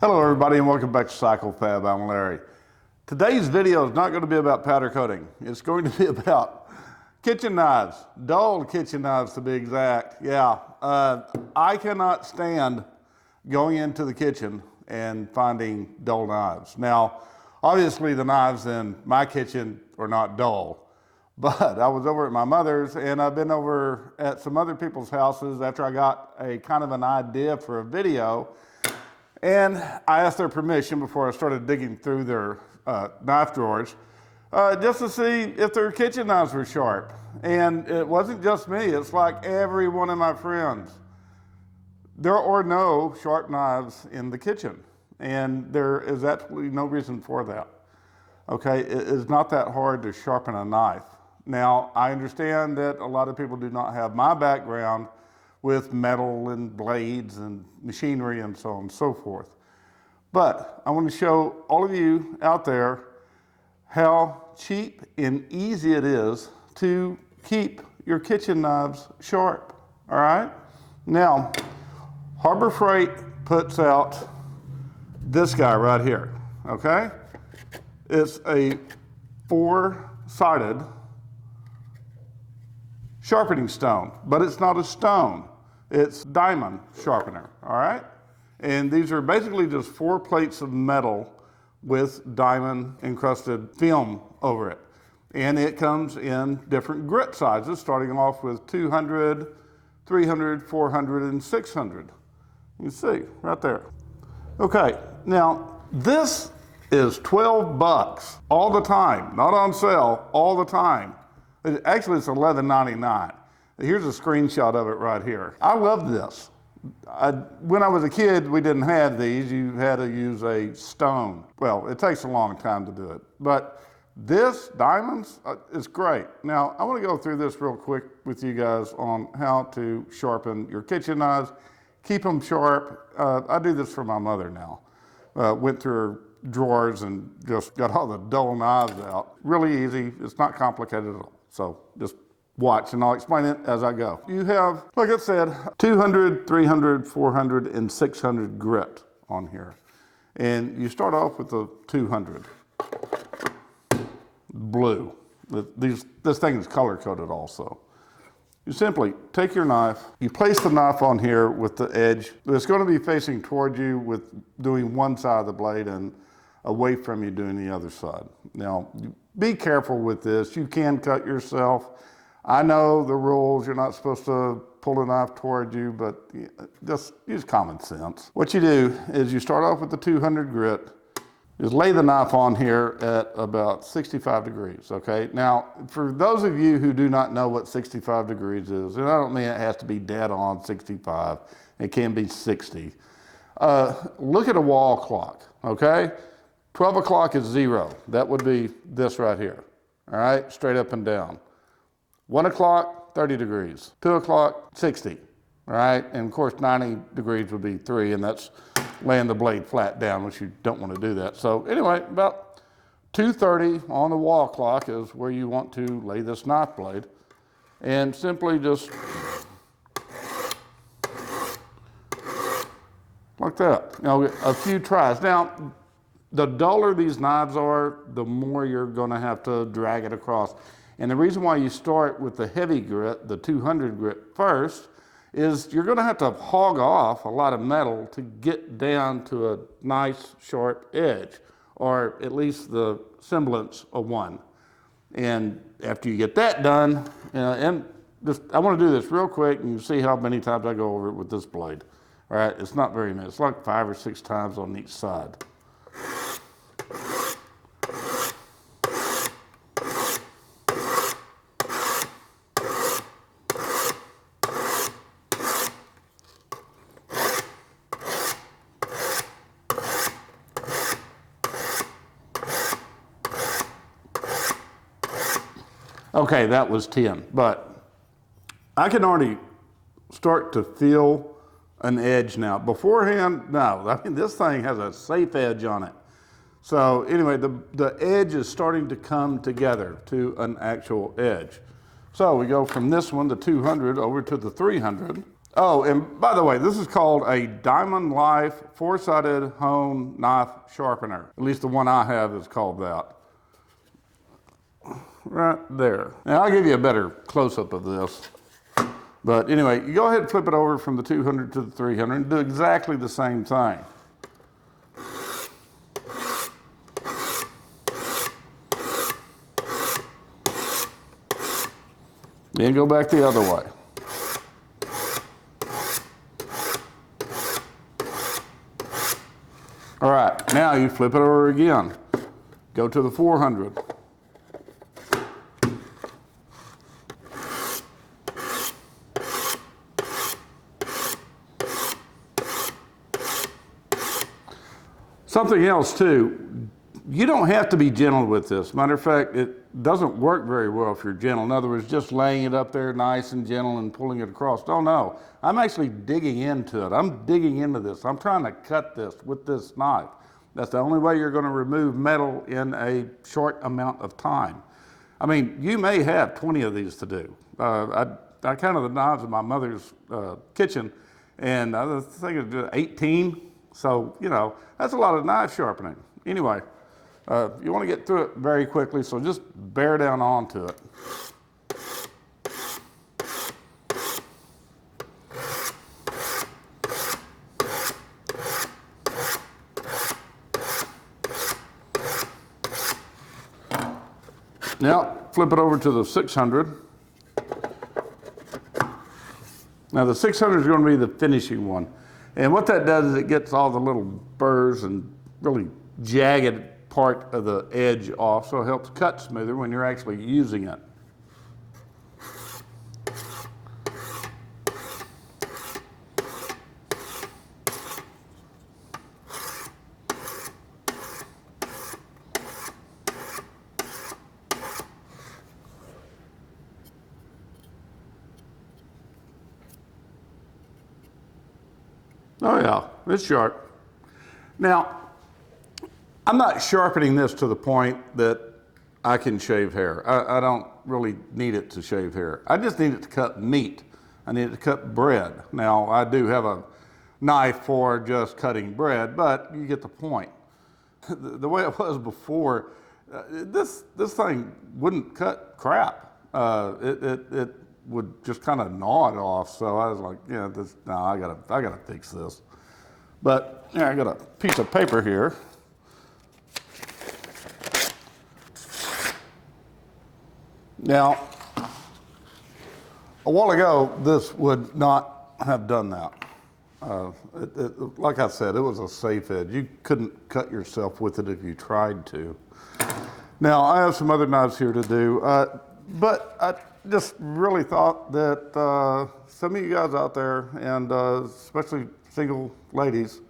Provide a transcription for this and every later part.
Hello everybody and welcome back to Cycle Fab. I'm Larry. Today's video is not going to be about powder coating. It's going to be about kitchen knives, dull kitchen knives to be exact. Yeah, I cannot stand going into the kitchen and finding dull knives. Now, obviously the knives in my kitchen are not dull, but I was over at my mother's and I've been over at some other people's houses after I got a kind of an idea for a video. And I asked their permission before I started digging through their knife drawers just to see if their kitchen knives were sharp. And it wasn't just me, it's like every one of my friends. There are no sharp knives in the kitchen, and there is absolutely no reason for that. Okay, it is not that hard to sharpen a knife. Now, I understand that a lot of people do not have my background with metal and blades and machinery and so on and so forth. But I want to show all of you out there how cheap and easy it is to keep your kitchen knives sharp, all right? Now, Harbor Freight puts out this guy right here, okay? It's a four-sided sharpening stone, but it's not a stone. It's diamond sharpener, all right? And these are basically just 4 plates of metal with diamond encrusted film over it. And it comes in different grit sizes, starting off with 200, 300, 400, and 600. You can see right there. Okay, now this is 12 bucks all the time, not on sale, all the time. Actually, it's $11.99. Here's a screenshot of it right here. I love this. When I was a kid, we didn't have these. You had to use a stone. Well, it takes a long time to do it. But this, diamonds, is great. Now, I want to go through this real quick with you guys on how to sharpen your kitchen knives, keep them sharp. I do this for my mother now. Went through her drawers and just got all the dull knives out. Really easy. It's not complicated at all. So just watch and I'll explain it as I go. You have, like I said, 200, 300, 400, and 600 grit on here. And you start off with the 200. Blue. This thing is color coded also. You simply take your knife, you place the knife on here with the edge. It's going to be facing toward you with doing one side of the blade and away from you doing the other side. Now, be careful with this. You can cut yourself. I know the rules, you're not supposed to pull a knife toward you, but just use common sense. What you do is you start off with the 200 grit, just lay the knife on here at about 65 degrees, okay? Now, for those of you who do not know what 65 degrees is, and I don't mean it has to be dead on 65, it can be 60. Look at a wall clock, okay? 12 o'clock is 0. That would be this right here, all right? Straight up and down. 1 o'clock, 30 degrees. 2 o'clock, 60, all right? And of course, 90 degrees would be 3, and that's laying the blade flat down, which you don't want to do that. So anyway, about 2:30 on the wall clock is where you want to lay this knife blade. And simply just like that. Now, a few tries. Now, the duller these knives are, the more you're gonna have to drag it across. And the reason why you start with the heavy grit, the 200 grit first, is you're gonna have to hog off a lot of metal to get down to a nice sharp edge, or at least the semblance of one. And after you get that done, and just, I wanna do this real quick and you see how many times I go over it with this blade. All right, it's not very many, it's like 5 or 6 times on each side. Okay, that was 10, but I can already start to feel an edge now. Beforehand, no, I mean, this thing has a safe edge on it. So anyway, the edge is starting to come together to an actual edge. So we go from this one, the 200, over to the 300. Oh, and by the way, this is called a Diamond Life four-sided hone knife sharpener. At least the one I have is called that. Right there. Now I'll give you a better close-up of this. But anyway, you go ahead and flip it over from the 200 to the 300 and do exactly the same thing. Then go back the other way. All right, now you flip it over again. Go to the 400. Something else too, you don't have to be gentle with this. Matter of fact, it doesn't work very well if you're gentle. In other words, just laying it up there nice and gentle and pulling it across. Oh no, I'm actually digging into it. I'm digging into this. I'm trying to cut this with this knife. That's the only way you're going to remove metal in a short amount of time. I mean, you may have 20 of these to do. I counted the knives in my mother's kitchen, and I think it was 18. So, you know, that's a lot of knife sharpening. Anyway, you want to get through it very quickly, so just bear down onto it. Now, flip it over to the 600. Now, the 600 is going to be the finishing one. And what that does is it gets all the little burrs and really jagged part of the edge off, so it helps cut smoother when you're actually using it. Oh yeah, it's sharp. Now, I'm not sharpening this to the point that I can shave hair. I don't really need it to shave hair. I just need it to cut meat. I need it to cut bread. Now, I do have a knife for just cutting bread, but you get the point. The way it was before, this thing wouldn't cut crap. It would just kind of gnaw it off. So I was like, yeah, no, I gotta fix this. But yeah, I got a piece of paper here. Now, a while ago, this would not have done that. Like I said, it was a safe edge. You couldn't cut yourself with it if you tried to. Now, I have some other knives here to do, but I just really thought that some of you guys out there, and especially single ladies,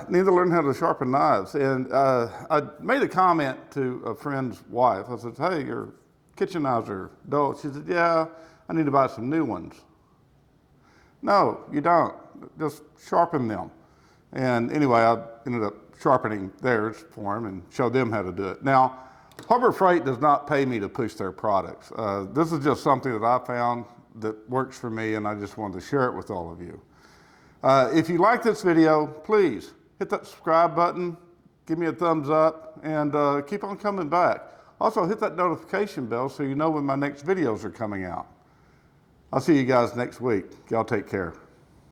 need to learn how to sharpen knives. And I made a comment to a friend's wife. I said, hey, your kitchen knives are dull. She said, yeah, I need to buy some new ones. No, you don't. Just sharpen them. And anyway, I ended up sharpening theirs for them and showed them how to do it. Now, Harbor Freight does not pay me to push their products. This is just something that I found that works for me, and I just wanted to share it with all of you. If you like this video, please hit that subscribe button, give me a thumbs up, and keep on coming back. Also, hit that notification bell so you know when my next videos are coming out. I'll see you guys next week. Y'all take care.